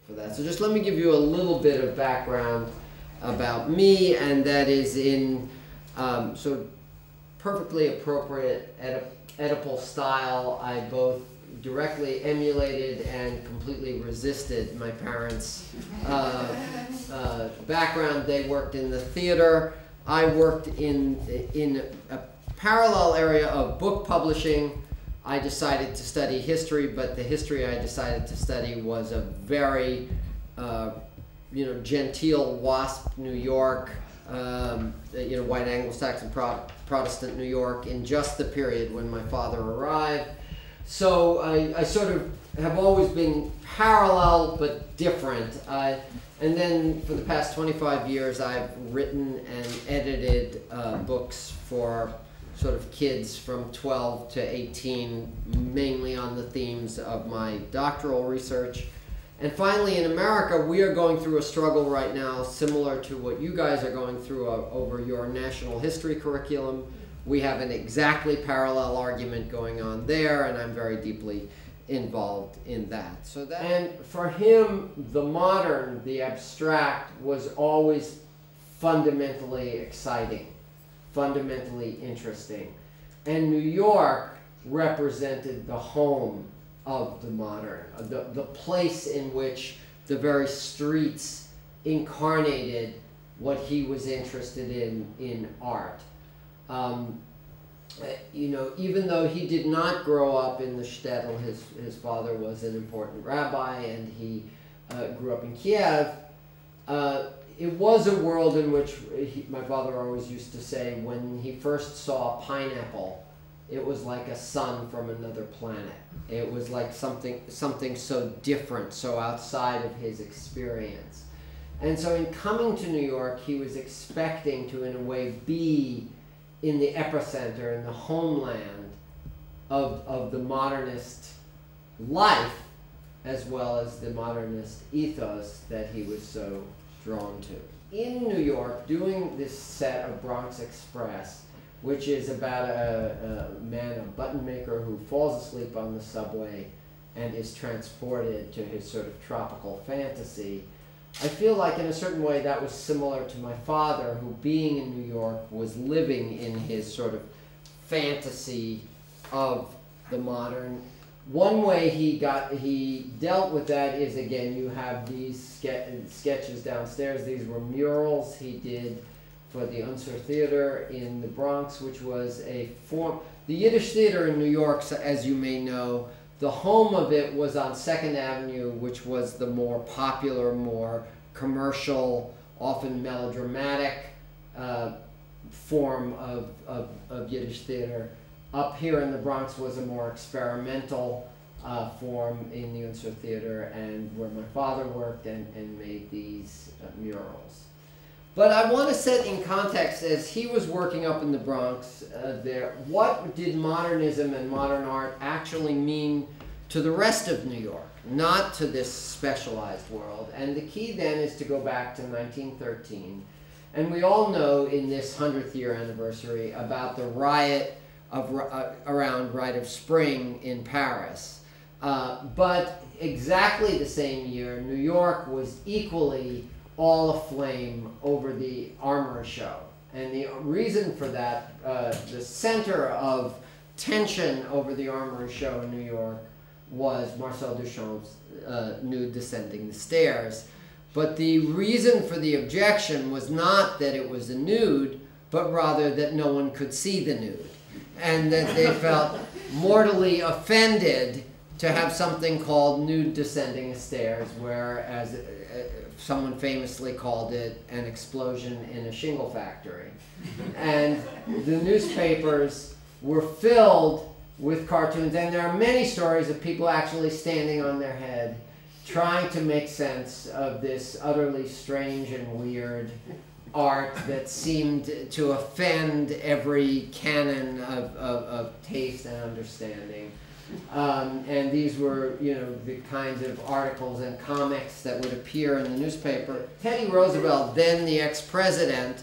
for that. So just let me give you a little bit of background about me, and that is in sort of perfectly appropriate Oedipal style. I both directly emulated and completely resisted my parents' background. They worked in the theater. I worked in a parallel area of book publishing. I decided to study history, but the history I decided to study was a very, genteel WASP New York, white Anglo-Saxon Protestant New York in just the period when my father arrived. So I sort of have always been parallel but different. And then for the past 25 years, I've written and edited books for sort of kids from 12 to 18, mainly on the themes of my doctoral research. And finally, in America, we are going through a struggle right now similar to what you guys are going through over your national history curriculum. We have an exactly parallel argument going on there, and I'm very deeply involved in that. And for him, the modern, the abstract, was always fundamentally exciting, fundamentally interesting. And New York represented the home of the modern, the place in which the very streets incarnated what he was interested in art. Even though he did not grow up in the shtetl, his father was an important rabbi, and he grew up in Kiev. It was a world in which my father always used to say, when he first saw a pineapple, it was like a sun from another planet. It was like something so different, so outside of his experience. And so in coming to New York, he was expecting to, in a way, be in the epicenter, in the homeland of the modernist life, as well as the modernist ethos that he was so drawn to. In New York, doing this set of Bronx Express, which is about a man, a button maker, who falls asleep on the subway and is transported to his sort of tropical fantasy, I feel like in a certain way that was similar to my father, who, being in New York, was living in his sort of fantasy of the modern. One way he dealt with that is, again, you have these sketches downstairs. These were murals he did for the Unser Theater in the Bronx, which was a form. The Yiddish Theater in New York, as you may know, the home of it was on 2nd Avenue, which was the more popular, more commercial, often melodramatic form of Yiddish theater. Up here in the Bronx was a more experimental form in the Unser Theater, and where my father worked and made these murals. But I want to set in context, as he was working up in the Bronx there, what did modernism and modern art actually mean to the rest of New York, not to this specialized world? And the key then is to go back to 1913. And we all know in this 100th year anniversary about the riot around Rite of Spring in Paris. But exactly the same year, New York was equally all aflame over the armory show. And the reason for that, the center of tension over the armory show in New York was Marcel Duchamp's nude descending the stairs. But the reason for the objection was not that it was a nude, but rather that no one could see the nude. And that they felt mortally offended to have something called nude descending the stairs, whereas someone famously called it an explosion in a shingle factory. And the newspapers were filled with cartoons, and there are many stories of people actually standing on their head trying to make sense of this utterly strange and weird art that seemed to offend every canon of taste and understanding. And these were, the kinds of articles and comics that would appear in the newspaper. Teddy Roosevelt, then the ex-president,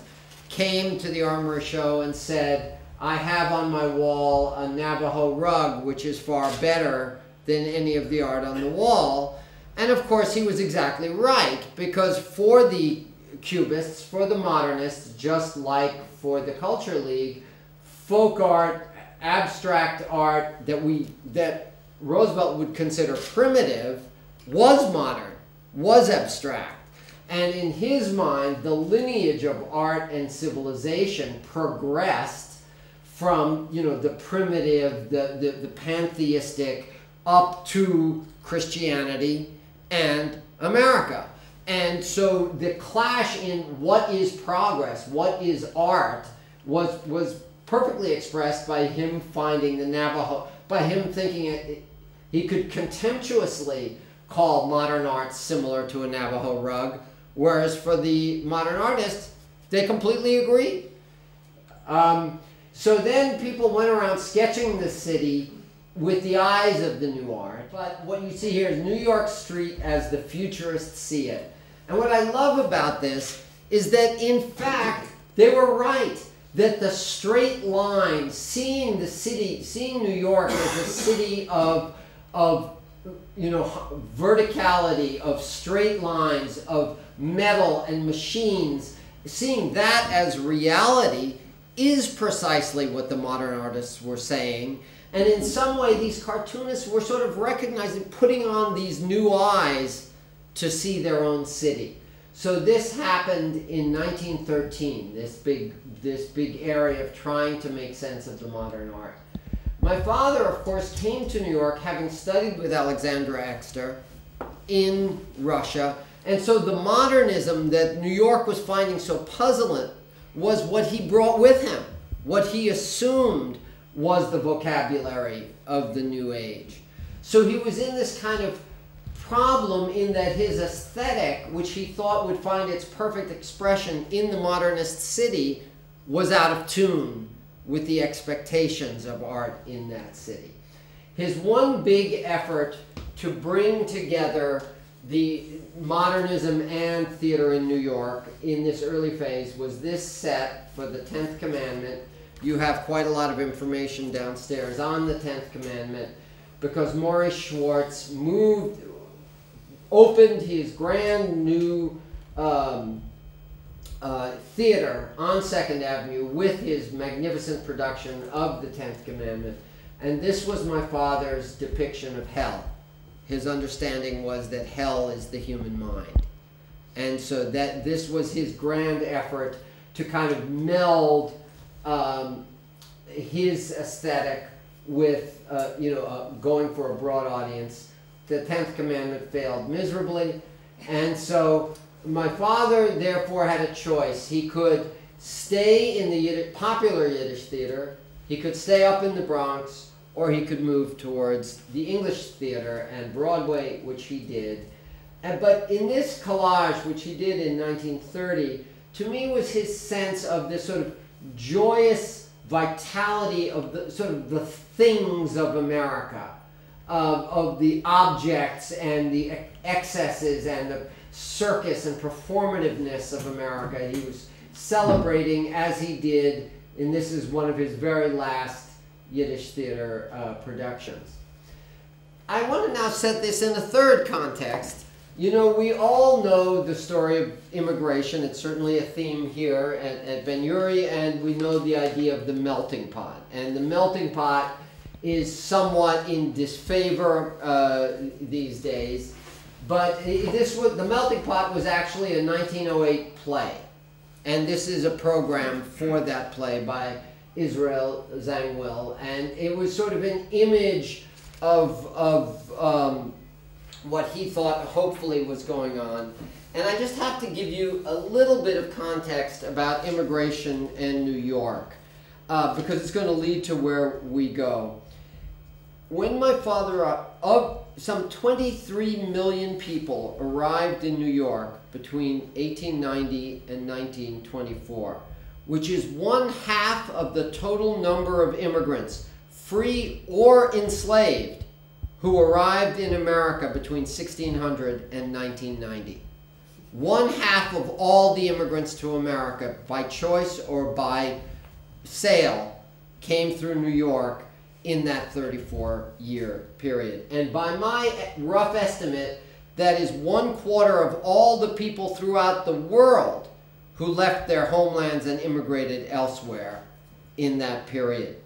came to the armory show and said, "I have on my wall a Navajo rug, which is far better than any of the art on the wall." And of course he was exactly right, because for the Cubists, for the modernists, just like for the Culture League, folk art, abstract art that Roosevelt would consider primitive was modern, was abstract. And in his mind, the lineage of art and civilization progressed from, you know, the primitive, the pantheistic, up to Christianity and America. And so the clash in what is progress, what is art, was perfectly expressed by him finding the Navajo, by him thinking he could contemptuously call modern art similar to a Navajo rug, whereas for the modern artists, they completely agree. So then people went around sketching the city with the eyes of the new art. But what you see here is New York Street as the futurists see it. And what I love about this is that, in fact, they were right. That the straight lines, seeing the city, seeing New York as a city of you know, verticality, of straight lines, of metal and machines, seeing that as reality is precisely what the modern artists were saying. And in some way, these cartoonists were sort of recognizing, putting on these new eyes to see their own city. So this happened in 1913, this big area of trying to make sense of the modern art. My father, of course, came to New York having studied with Alexandra Exter in Russia. And so the modernism that New York was finding so puzzling was what he brought with him, what he assumed was the vocabulary of the New Age. So he was in this kind of problem in that his aesthetic, which he thought would find its perfect expression in the modernist city, was out of tune with the expectations of art in that city. His one big effort to bring together the modernism and theater in New York in this early phase was this set for the 10th Commandment. You have quite a lot of information downstairs on the 10th Commandment, because Maurice Schwartz opened his brand new theater on 2nd Avenue with his magnificent production of the 10th Commandment. And this was my father's depiction of hell. His understanding was that hell is the human mind. And so that this was his grand effort to kind of meld his aesthetic with going for a broad audience. The 10th Commandment failed miserably, and so my father therefore had a choice. He could stay in the popular Yiddish theater, he could stay up in the Bronx, or he could move towards the English theater and Broadway, which he did. But in this collage, which he did in 1930, to me was his sense of this sort of joyous vitality of the sort of the things of America, of the objects and the excesses and the circus and performativeness of America. He was celebrating, as he did, and this is one of his very last Yiddish theater productions. I want to now set this in a third context. You know, we all know the story of immigration. It's certainly a theme here at Ben Uri, and we know the idea of the melting pot. And the melting pot is somewhat in disfavor these days. But the melting pot was actually a 1908 play. And this is a program for that play by Israel Zangwill. And it was sort of an image of what he thought hopefully was going on. And I just have to give you a little bit of context about immigration in New York, because it's going to lead to where we go. When my father, some 23 million people arrived in New York between 1890 and 1924, which is 1/2 of the total number of immigrants, free or enslaved, who arrived in America between 1600 and 1990. 1/2 of all the immigrants to America, by choice or by sale, came through New York in that 34-year period. And by my rough estimate, that is 1/4 of all the people throughout the world who left their homelands and immigrated elsewhere in that period.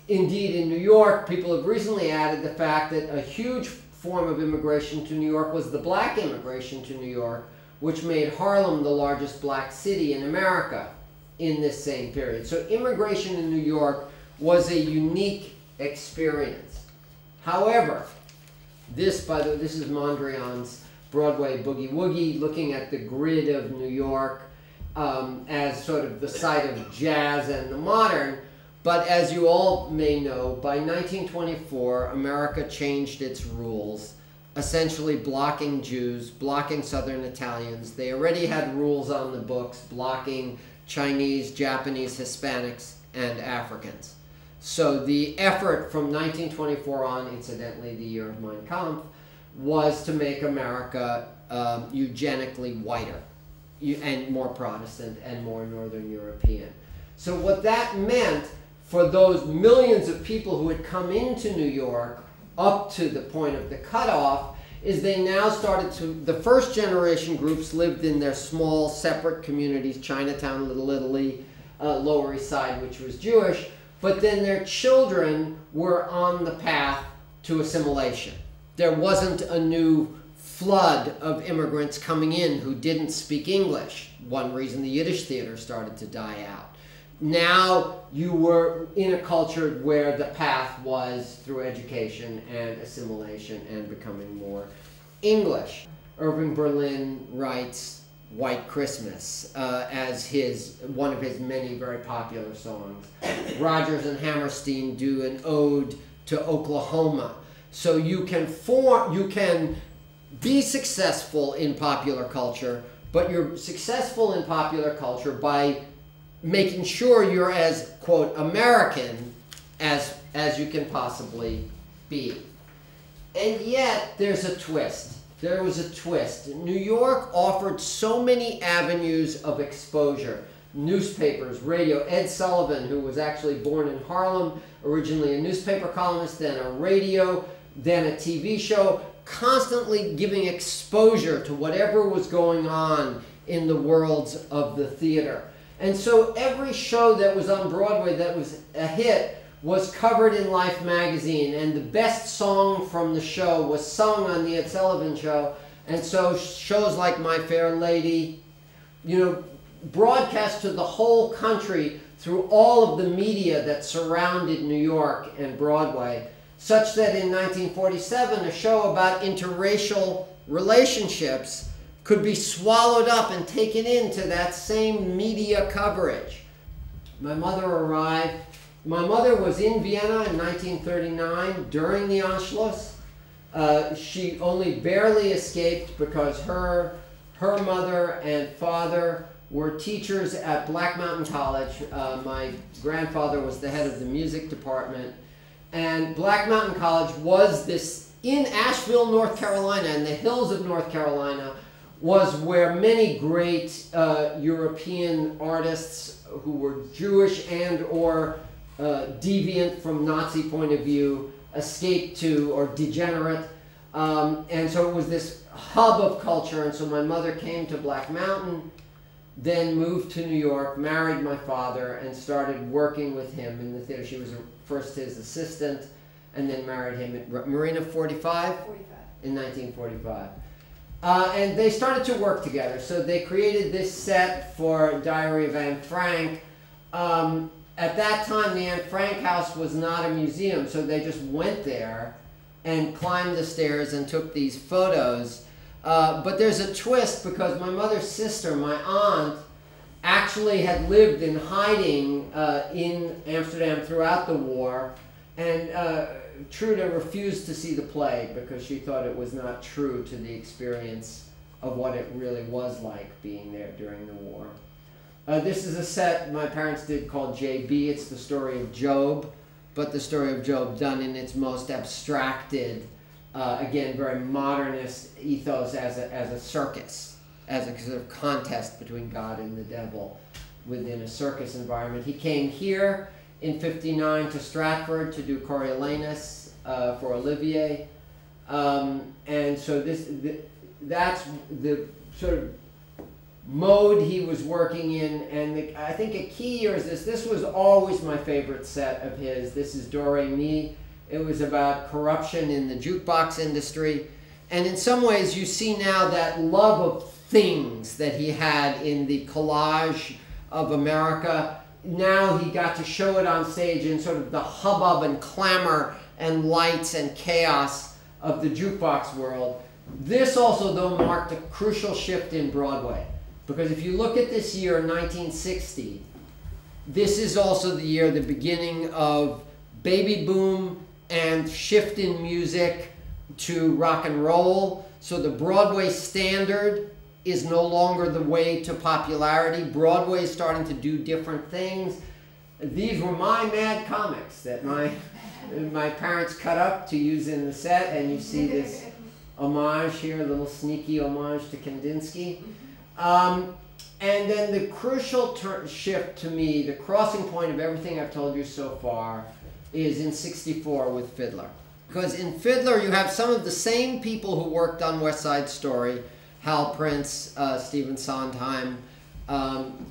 Indeed, in New York, people have recently added the fact that a huge form of immigration to New York was the black immigration to New York, which made Harlem the largest black city in America in this same period. So immigration in New York was a unique experience. However, this is Mondrian's Broadway Boogie Woogie, looking at the grid of New York as sort of the site of jazz and the modern. But as you all may know, by 1924, America changed its rules, essentially blocking Jews, blocking Southern Italians. They already had rules on the books blocking Chinese, Japanese, Hispanics, and Africans. So the effort from 1924 on, incidentally the year of Mein Kampf, was to make America eugenically whiter and more Protestant and more Northern European. So what that meant for those millions of people who had come into New York up to the point of the cutoff is they now started to, the first generation groups lived in their small separate communities, Chinatown, Little Italy, Lower East Side, which was Jewish, but then their children were on the path to assimilation. There wasn't a new flood of immigrants coming in who didn't speak English. One reason the Yiddish theater started to die out. Now you were in a culture where the path was through education and assimilation and becoming more English. Irving Berlin writes White Christmas as one of his many very popular songs. Rodgers and Hammerstein do an ode to Oklahoma. So you can be successful in popular culture, but you're successful in popular culture by making sure you're as, quote, American as you can possibly be. And yet, there's a twist. There was a twist. New York offered so many avenues of exposure. Newspapers, radio. Ed Sullivan, who was actually born in Harlem, originally a newspaper columnist, then a radio, then a TV show, constantly giving exposure to whatever was going on in the worlds of the theater. And so every show that was on Broadway that was a hit was covered in Life magazine, and the best song from the show was sung on the Ed Sullivan Show. And so shows like My Fair Lady, broadcast to the whole country through all of the media that surrounded New York and Broadway, such that in 1947, a show about interracial relationships could be swallowed up and taken into that same media coverage. My mother arrived. My mother was in Vienna in 1939 during the Anschluss. She only barely escaped because her mother and father were teachers at Black Mountain College. My grandfather was the head of the music department. And Black Mountain College was this, in Asheville, North Carolina, in the hills of North Carolina, was where many great European artists who were Jewish and or deviant from Nazi point of view escaped to, or degenerate. And so it was this hub of culture. And so my mother came to Black Mountain, then moved to New York, married my father, and started working with him in the theater. She was first his assistant, and then married him at Marina 45? 45. In 1945. And they started to work together. So they created this set for Diary of Anne Frank. At that time, the Anne Frank house was not a museum, so they just went there and climbed the stairs and took these photos. But there's a twist, because my mother's sister, my aunt, actually had lived in hiding in Amsterdam throughout the war, and Truda refused to see the play because she thought it was not true to the experience of what it really was like being there during the war. This is a set my parents did called J.B. It's the story of Job, but the story of Job done in its most abstracted, again, very modernist ethos as a circus, as a sort of contest between God and the devil within a circus environment. He came here in '59 to Stratford to do Coriolanus for Olivier. And so that's the sort of mode he was working in. And I think a key here is this was always my favorite set of his. This is Do Re Mi. It was about corruption in the jukebox industry. And in some ways you see now that love of things that he had in the collage of America. Now he got to show it on stage in sort of the hubbub and clamor and lights and chaos of the jukebox world. This also, though, marked a crucial shift in Broadway. Because if you look at this year, 1960, this is also the year, the beginning of baby boom and shift in music to rock and roll. So the Broadway standard is no longer the way to popularity. Broadway is starting to do different things. These were my mad comics that my parents cut up to use in the set, and you see this homage here, a little sneaky homage to Kandinsky. And then the crucial shift to me, the crossing point of everything I've told you so far, is in '64 with Fiddler. Because in Fiddler you have some of the same people who worked on West Side Story, Hal Prince, Stephen Sondheim,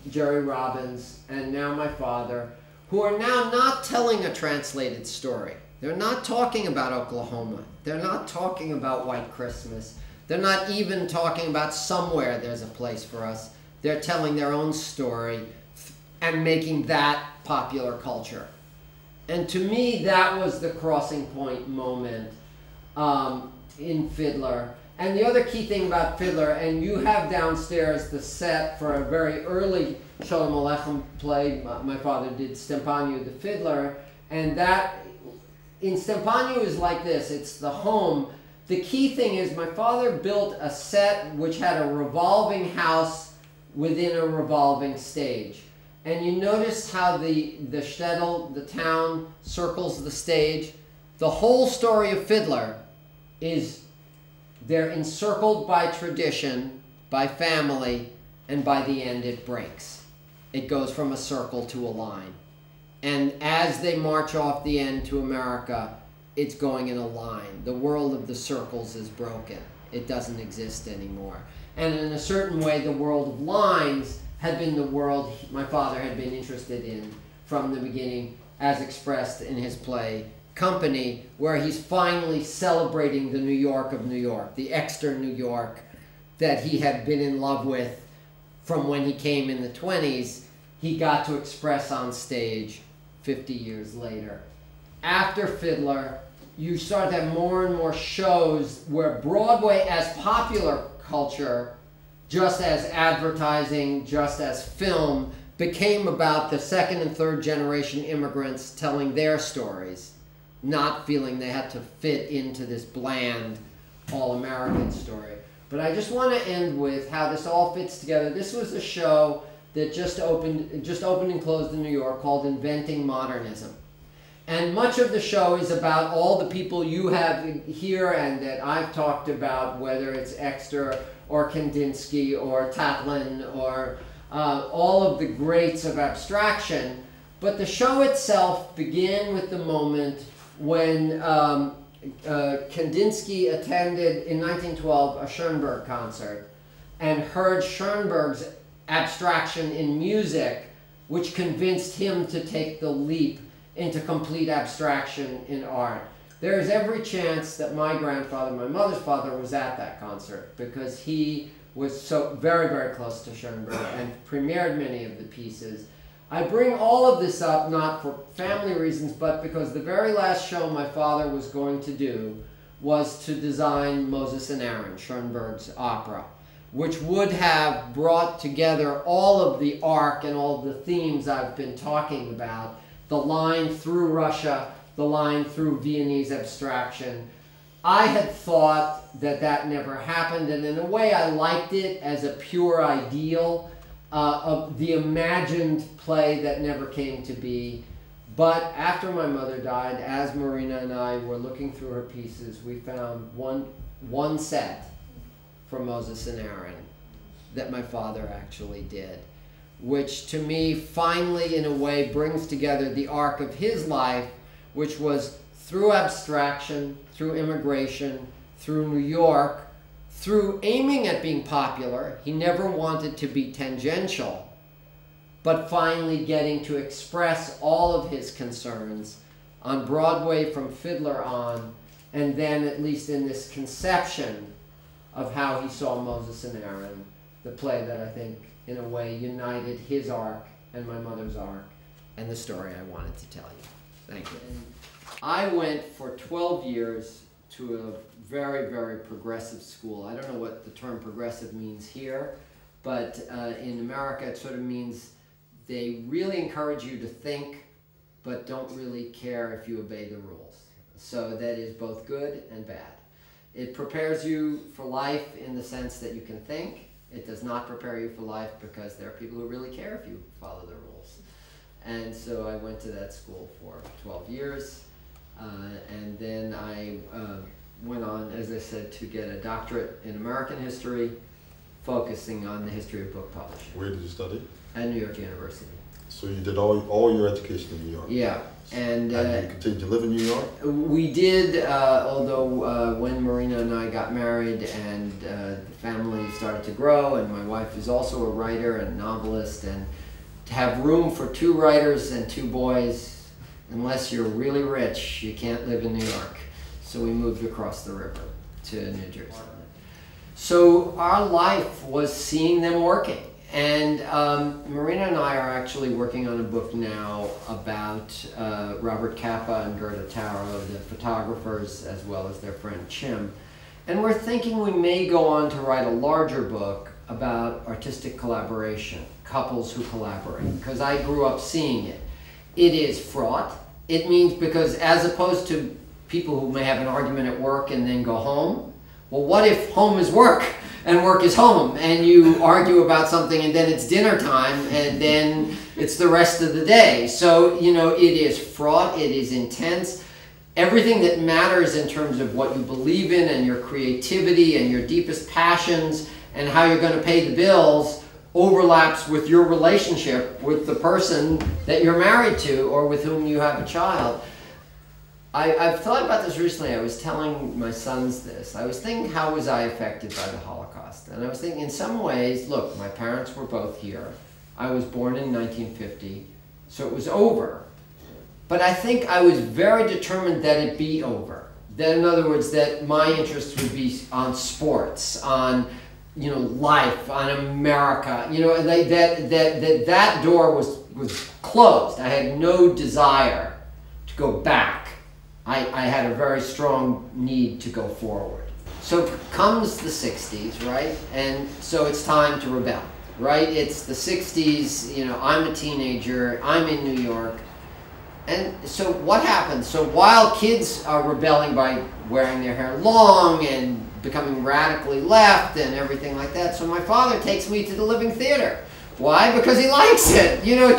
Jerry Robbins, and now my father, who are now not telling a translated story. They're not talking about Oklahoma. They're not talking about White Christmas. They're not even talking about somewhere there's a place for us. They're telling their own story and making that popular culture. And to me, that was the crossing point moment in Fiddler. And the other key thing about Fiddler, and you have downstairs the set for a very early Shalom Aleichem play. My father did Stempanu the Fiddler, and that in Stempanu is like this. It's the home. The key thing is my father built a set which had a revolving house within a revolving stage. And you notice how the shtetl, the town, circles the stage. The whole story of Fiddler is they're encircled by tradition, by family, and by the end it breaks. It goes from a circle to a line. And as they march off the end to America, it's going in a line. The world of the circles is broken. It doesn't exist anymore. And in a certain way, the world of lines had been the world my father had been interested in from the beginning, as expressed in his play Company, where he's finally celebrating the New York of New York, the extra New York that he had been in love with from when he came in the 20s, he got to express on stage 50 years later. After Fiddler, you start to have more and more shows where Broadway as popular culture, just as advertising, just as film, became about the second and third generation immigrants telling their stories, not feeling they had to fit into this bland all-American story. But I just want to end with how this all fits together. This was a show that just opened and closed in New York called Inventing Modernism. And much of the show is about all the people you have here and that I've talked about, whether it's Exter or Kandinsky or Tatlin or all of the greats of abstraction. But the show itself began with the moment when Kandinsky attended in 1912 a Schoenberg concert and heard Schoenberg's abstraction in music, which convinced him to take the leap into complete abstraction in art. There is every chance that my grandfather, my mother's father, was at that concert because he was so very, very close to Schoenberg and premiered many of the pieces. I bring all of this up not for family reasons, but because the very last show my father was going to do was to design Moses and Aaron, Schoenberg's opera, which would have brought together all of the arc and all of the themes I've been talking about, the line through Russia, the line through Viennese abstraction. I had thought that that never happened, and in a way I liked it as a pure ideal of the imagined play that never came to be. But after my mother died, as Marina and I were looking through her pieces, we found one set for Moses and Aaron that my father actually did, which to me finally in a way brings together the arc of his life, which was through abstraction, through immigration, through New York, through aiming at being popular. He never wanted to be tangential, but finally getting to express all of his concerns on Broadway from Fiddler on, and then at least in this conception of how he saw Moses and Aaron, the play that I think in a way united his arc and my mother's arc and the story I wanted to tell you. Thank you. And I went for 12 years to a very, very progressive school. I don't know what the term progressive means here, but in America it sort of means they really encourage you to think, but don't really care if you obey the rules. So that is both good and bad. It prepares you for life in the sense that you can think. It does not prepare you for life because there are people who really care if you follow the rules. And so I went to that school for 12 years. And then I went on, as I said, to get a doctorate in American history, focusing on the history of book publishing. Where did you study? At New York University. So you did all your education in New York? Yeah. And you continued to live in New York? We did, although when Marina and I got married and the family started to grow, and my wife is also a writer and novelist, and to have room for 2 writers and 2 boys, unless you're really rich, you can't live in New York. So we moved across the river to New Jersey. So our life was seeing them working. And Marina and I are actually working on a book now about Robert Capa and Gerda Taro, the photographers, as well as their friend Chim. And we're thinking we may go on to write a larger book about artistic collaboration, couples who collaborate, because I grew up seeing it. It is fraught. It means because as opposed to people who may have an argument at work and then go home, well, what if home is work and work is home, and you argue about something and then it's dinner time and then it's the rest of the day? So, you know, it is fraught, it is intense. Everything that matters in terms of what you believe in and your creativity and your deepest passions and how you're going to pay the bills overlaps with your relationship with the person that you're married to or with whom you have a child. I've thought about this recently. I was telling my sons this. I was thinking, how was I affected by the Holocaust? And I was thinking, in some ways, look, my parents were both here. I was born in 1950, so it was over. But I think I was very determined that it be over. That, in other words, that my interest would be on sports, on, you know, life, on America. You know, that door was closed. I had no desire to go back. I had a very strong need to go forward. So comes the 60s, right? And so it's time to rebel, right? It's the 60s, you know, I'm a teenager, I'm in New York. And so what happens? So while kids are rebelling by wearing their hair long and becoming radically left and everything like that, so my father takes me to the Living Theater. Why? Because he likes it. You know,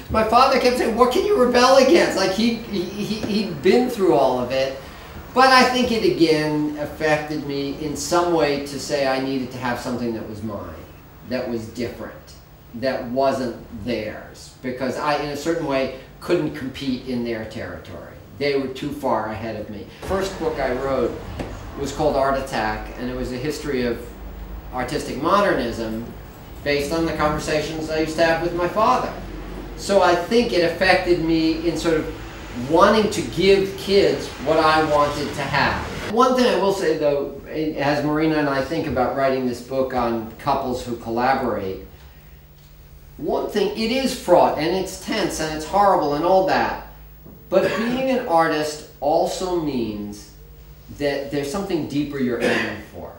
my father kept saying, what can you rebel against? Like he'd been through all of it. But I think it again affected me in some way to say I needed to have something that was mine, that was different, that wasn't theirs. Because I, in a certain way, couldn't compete in their territory. They were too far ahead of me. The first book I wrote was called Art Attack, and it was a history of artistic modernism based on the conversations I used to have with my father. So I think it affected me in sort of wanting to give kids what I wanted to have. One thing I will say though, as Marina and I think about writing this book on couples who collaborate, one thing, it is fraught and it's tense and it's horrible and all that, but being an artist also means that there's something deeper you're aiming for.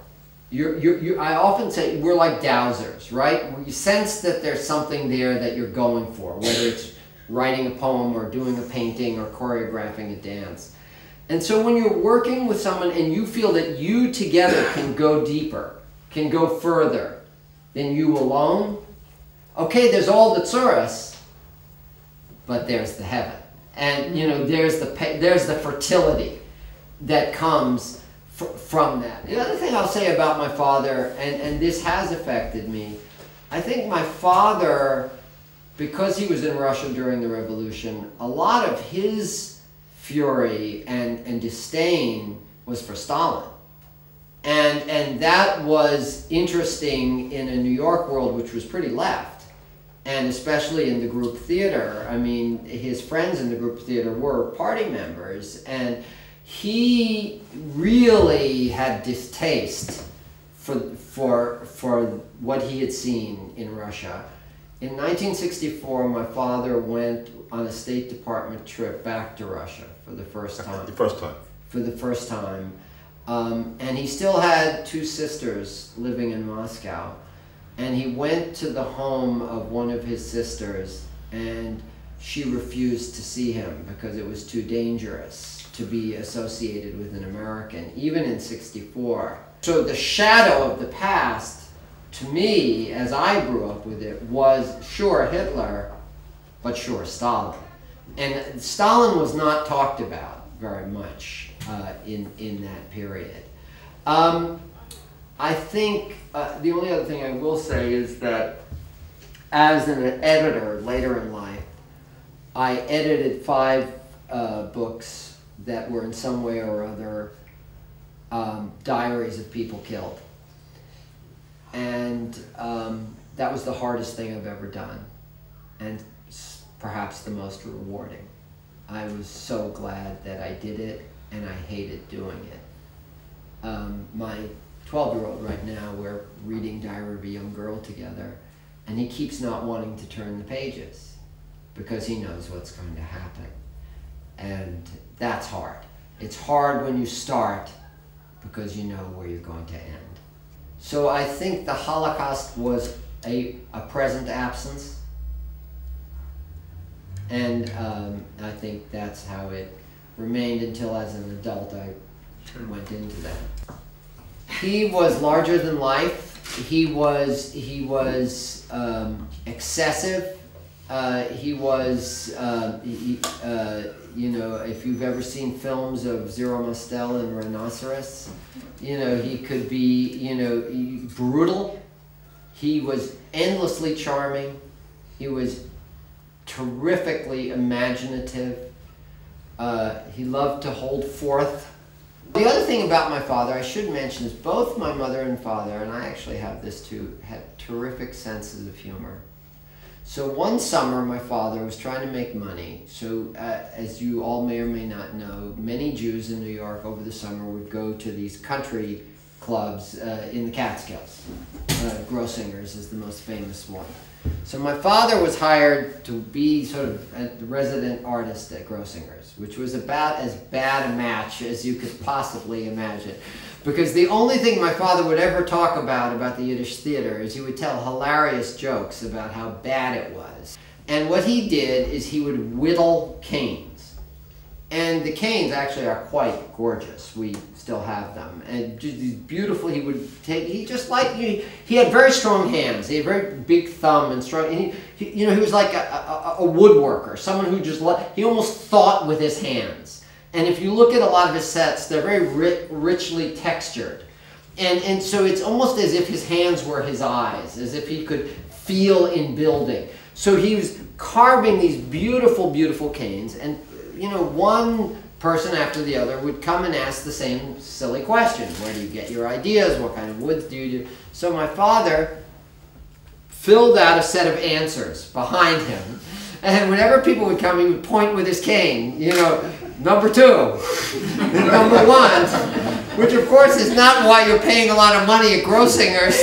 I often say we're like dowsers, right? You sense that there's something there that you're going for, whether it's writing a poem or doing a painting or choreographing a dance. And so when you're working with someone and you feel that you together can go deeper, can go further than you alone, okay, there's all the tsuras, but there's the heaven. And you know, there's the fertility that comes from that. The other thing I'll say about my father, and this has affected me, I think my father, because he was in Russia during the revolution, a lot of his fury and disdain was for Stalin. And that was interesting in a New York world which was pretty left, and especially in the group theater. I mean, his friends in the group theater were party members, and he really had distaste for what he had seen in Russia. In 1964, my father went on a State Department trip back to Russia for the first time. For the first time. And he still had two sisters living in Moscow. And he went to the home of one of his sisters, and she refused to see him because it was too dangerous to be associated with an American, even in '64. So the shadow of the past, to me, as I grew up with it, was sure Hitler, but sure Stalin. And Stalin was not talked about very much in that period. I think the only other thing I will say is that as an editor later in life, I edited 5 books that were in some way or other diaries of people killed. And that was the hardest thing I've ever done, and perhaps the most rewarding. I was so glad that I did it, and I hated doing it. My 12-year-old right now, we're reading Diary of a Young Girl together, and he keeps not wanting to turn the pages because he knows what's going to happen. And that's hard. It's hard when you start because you know where you're going to end. So I think the Holocaust was a present absence, and I think that's how it remained until, as an adult, I went into that. He was larger than life. He was excessive. He was, you know, if you've ever seen films of Zero Mostel and Rhinoceros, you know, he could be, you know, brutal. He was endlessly charming. He was terrifically imaginative. He loved to hold forth. The other thing about my father I should mention is both my mother and father, and I actually have this too, had terrific senses of humor. So one summer, my father was trying to make money. So as you all may or may not know, many Jews in New York over the summer would go to these country clubs in the Catskills. Grossinger's is the most famous one. So my father was hired to be sort of a resident artist at Grossinger's, which was about as bad a match as you could possibly imagine. Because the only thing my father would ever talk about the Yiddish theater is he would tell hilarious jokes about how bad it was. And what he did is he would whittle canes. And the canes actually are quite gorgeous. We still have them. And just beautiful, he would take, he just like, he had very strong hands. He had a very big thumb and strong, and he was like a woodworker, someone who just, he almost thought with his hands. And if you look at a lot of his sets, they're very richly textured. And so it's almost as if his hands were his eyes, as if he could feel in building. So he was carving these beautiful, beautiful canes, and you know, one person after the other would come and ask the same silly question. Where do you get your ideas? What kind of woods do you do? So my father filled out a set of answers behind him, and whenever people would come, he would point with his cane, you know, number 2, number 1, which of course is not why you're paying a lot of money at Grossinger's,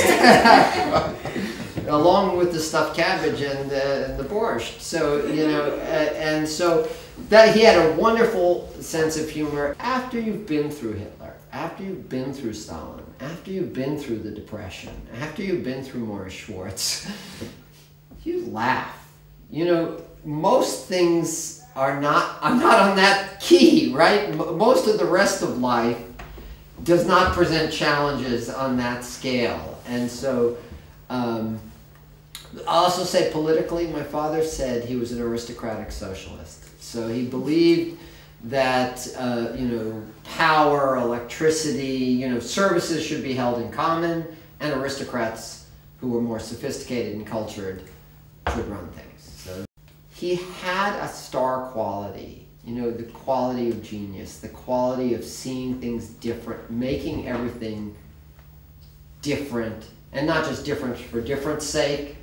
along with the stuffed cabbage and the borscht. So, you know, and so that he had a wonderful sense of humor. After you've been through Hitler, after you've been through Stalin, after you've been through the Depression, after you've been through Morris Schwartz, you laugh. You know, most things are not on that key, right? Most of the rest of life does not present challenges on that scale. And so, I'll also say politically, my father said he was an aristocratic socialist. So he believed that, you know, power, electricity, you know, services should be held in common, and aristocrats who were more sophisticated and cultured should run things. So he had a star quality, you know, the quality of genius, the quality of seeing things different, making everything different, and not just different for different's sake,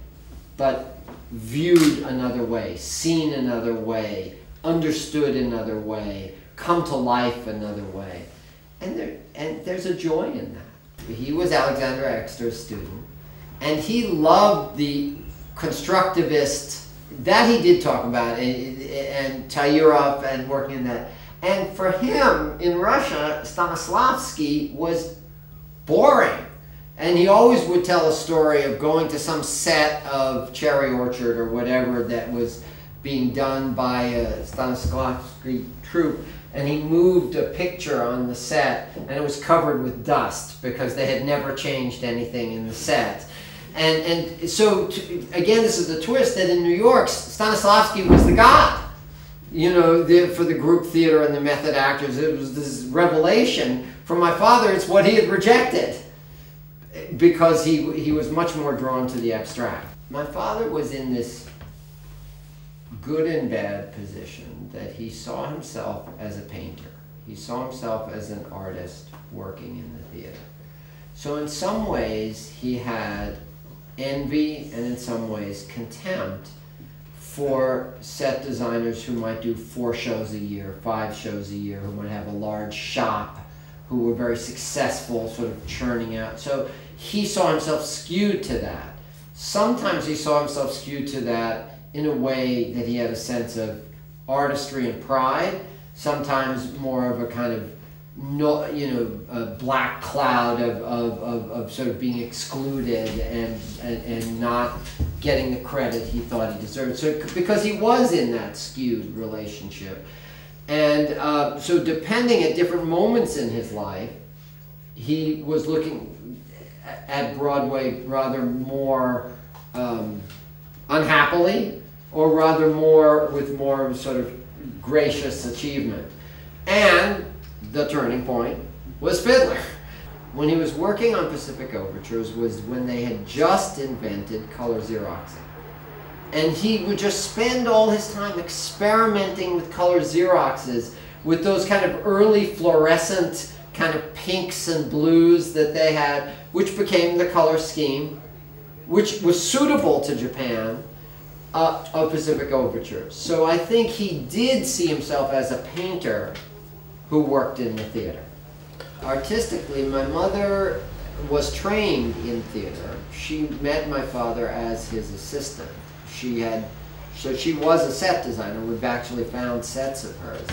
but viewed another way, seen another way, understood another way, come to life another way. And there's a joy in that. He was Alexander Exter's student, and he loved the constructivist, that he did talk about, and Tairov and working in that. And for him, in Russia, Stanislavski was boring. And he always would tell a story of going to some set of Cherry Orchard or whatever that was being done by a Stanislavski troupe, and he moved a picture on the set, and it was covered with dust because they had never changed anything in the set. And so, again, this is the twist, that in New York, Stanislavski was the god. You know, for the group theater and the method actors, it was this revelation. For my father, it's what he had rejected, because he was much more drawn to the abstract. My father was in this good and bad position that he saw himself as a painter. He saw himself as an artist working in the theater. So in some ways he had envy and in some ways contempt for set designers who might do 4 shows a year, 5 shows a year, who might have a large shop, who were very successful, sort of churning out. So he saw himself skewed to that. Sometimes he saw himself skewed to that in a way that he had a sense of artistry and pride, sometimes more of a kind of, a black cloud of sort of being excluded and not getting the credit he thought he deserved. So, because he was in that skewed relationship. And so depending at different moments in his life, he was looking at Broadway rather more unhappily, or rather more with more sort of gracious achievement. And the turning point was Fiddler. When he was working on Pacific Overtures was when they had just invented color Xeroxing. And he would just spend all his time experimenting with color Xeroxes, with those kind of early fluorescent kind of pinks and blues that they had, which became the color scheme, which was suitable to Japan, of Pacific Overtures. So I think he did see himself as a painter who worked in the theater. Artistically, my mother was trained in theater. She met my father as his assistant. So she was a set designer. We've actually found sets of hers.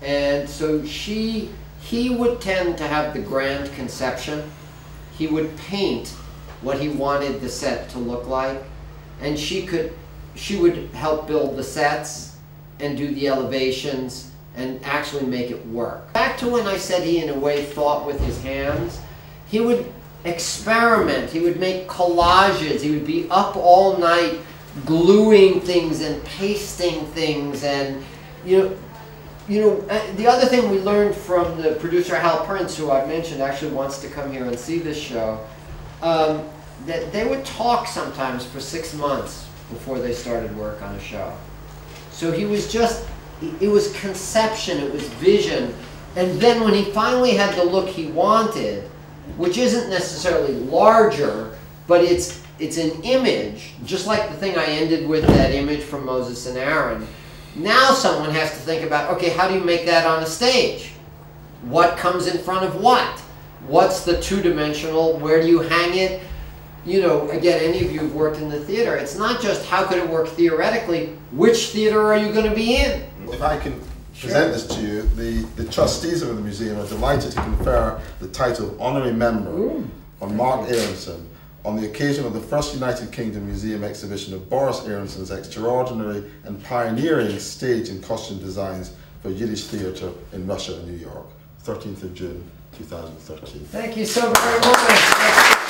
And so he would tend to have the grand conception. He would paint what he wanted the set to look like, and she would help build the sets and do the elevations and actually make it work. Back to when I said he in a way thought with his hands, he would experiment, he would make collages, he would be up all night gluing things and pasting things. And the other thing we learned from the producer Hal Prince, who I mentioned actually wants to come here and see this show, that they would talk sometimes for 6 months before they started work on a show. So he was just, it was conception, it was vision, and then when he finally had the look he wanted, which isn't necessarily larger, but it's an image, just like the thing I ended with, that image from Moses and Aaron. Now someone has to think about, okay, how do you make that on a stage? What comes in front of what? What's the two-dimensional? Where do you hang it? Again, any of you who've worked in the theater, it's not just how could it work theoretically, which theater are you going to be in? If I can present this to you, the trustees of the museum are delighted to confer the title of Honorary Member on Marc Aronson on the occasion of the first United Kingdom Museum exhibition of Boris Aronson's extraordinary and pioneering stage and costume designs for Yiddish theatre in Russia and New York, 13th of June, 2013. Thank you so very much.